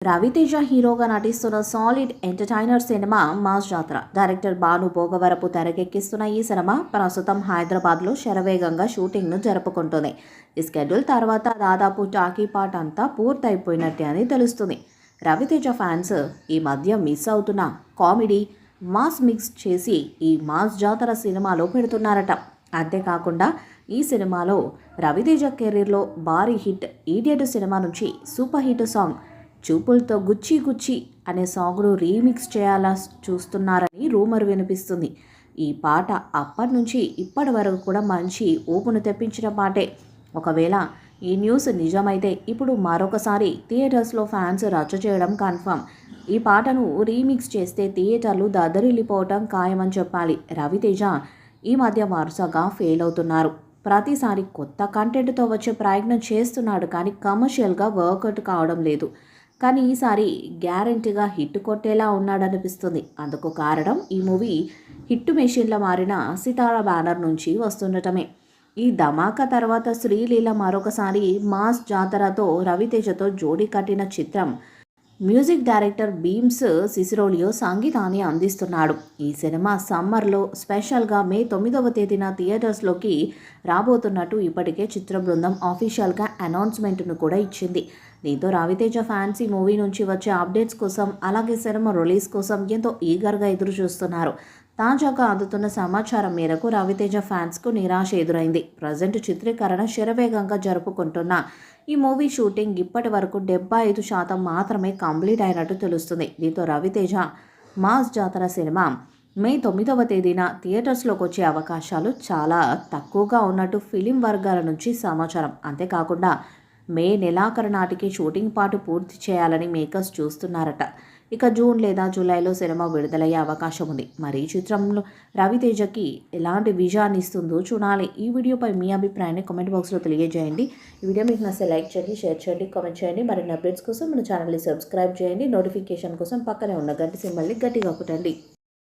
రవితేజ హీరోగా నటిస్తున్న solid entertainer cinema mass జాతర. డైరెక్టర్ భాను భోగవరపు తెరకెక్కిస్తున్న ఈ సినిమా ప్రస్తుతం హైదరాబాద్లో శరవేగంగా షూటింగ్ను జరుపుకుంటుంది. ఈ స్కెడ్యూల్ తర్వాత దాదాపు టాకీ పార్ట్ అంతా పూర్తయిపోయినట్టే అని తెలుస్తుంది. రవితేజ ఫ్యాన్స్ ఈ మధ్య మిస్ అవుతున్న కామెడీ, మాస్ మిక్స్ చేసి ఈ మాస్ జాతర సినిమాలో పెడుతున్నారట. అంతేకాకుండా ఈ సినిమాలో రవితేజ కెరీర్లో భారీ హిట్ ఈడియట్ సినిమా నుంచి సూపర్ హిట్ సాంగ్ చూపులతో గుచ్చి గుచ్చి అనే సాంగ్ను రీమిక్స్ చేయాలా చూస్తున్నారని రూమర్ వినిపిస్తుంది. ఈ పాట అప్పటి నుంచి ఇప్పటి వరకు కూడా మంచి ఊపును తెప్పించిన పాటే. ఒకవేళ ఈ న్యూస్ నిజమైతే ఇప్పుడు మరొకసారి థియేటర్స్లో ఫ్యాన్స్ రచ్చ చేయడం కన్ఫర్మ్. ఈ పాటను రీమిక్స్ చేస్తే థియేటర్లు దద్దరిల్లిపోవటం ఖాయమని చెప్పాలి. రవితేజ ఈ మధ్య వరుసగా ఫెయిల్ అవుతున్నారు. ప్రతిసారి కొత్త కంటెంట్తో వచ్చే ప్రయత్నం చేస్తున్నాడు, కానీ కమర్షియల్గా వర్కౌట్ కావడం లేదు. కానీ ఈసారి గ్యారెంటీగా హిట్ కొట్టేలా ఉన్నాడనిపిస్తుంది. అందుకు కారణం ఈ మూవీ హిట్ మెషిన్లా మారిన సితారా బ్యానర్ నుంచి వస్తుండటమే. ఈ ధమాకా తర్వాత శ్రీలీల మరొకసారి మాస్ జాతరతో రవితేజతో జోడీ కట్టిన చిత్రం. మ్యూజిక్ డైరెక్టర్ బీమ్స్ సిసిరోలియో సంగీతాన్ని అందిస్తున్నాడు. ఈ సినిమా సమ్మర్లో స్పెషల్గా మే 9వ తేదీన థియేటర్స్లోకి రాబోతున్నట్టు ఇప్పటికే చిత్ర బృందం ఆఫీషియల్గా అనౌన్స్మెంట్ను కూడా ఇచ్చింది. దీంతో రవితేజ ఫ్యాన్స్ ఈ మూవీ నుంచి వచ్చే అప్డేట్స్ కోసం, అలాగే సినిమా రిలీజ్ కోసం ఎంతో ఈగర్గా ఎదురు చూస్తున్నారు. తాజాగా అందుతున్న సమాచారం మేరకు రవితేజ ఫ్యాన్స్కు నిరాశ ఎదురైంది. ప్రజెంట్ చిత్రీకరణ శరవేగంగా జరుపుకుంటున్న ఈ మూవీ షూటింగ్ ఇప్పటి వరకు 75% మాత్రమే కంప్లీట్ అయినట్టు తెలుస్తుంది. దీంతో రవితేజ మాస్ జాతర సినిమా మే 9వ తేదీన థియేటర్స్లోకి వచ్చే అవకాశాలు చాలా తక్కువగా ఉన్నట్టు ఫిలిం వర్గాల నుంచి సమాచారం. అంతేకాకుండా మే నెలాఖరు నాటికి షూటింగ్ పాటు పూర్తి చేయాలని మేకర్స్ చూస్తున్నారట. ఇక జూన్ లేదా జూలైలో సినిమా విడుదలయ్యే అవకాశం ఉంది. మరి ఈ చిత్రంలో రవితేజకి ఎలాంటి విజయాన్ని ఇస్తుందో చూడాలి. ఈ వీడియోపై మీ అభిప్రాయాన్ని కామెంట్ బాక్స్లో తెలియజేయండి. ఈ వీడియో మీకు నచ్చితే లైక్ చేయండి, షేర్ చేయండి, కామెంట్ చేయండి. మరిన్ని అప్డేట్స్ కోసం మన ఛానల్ని సబ్స్క్రైబ్ చేయండి. నోటిఫికేషన్ కోసం పక్కనే ఉన్న గంట సింబల్ని గట్టిగా కొట్టండి.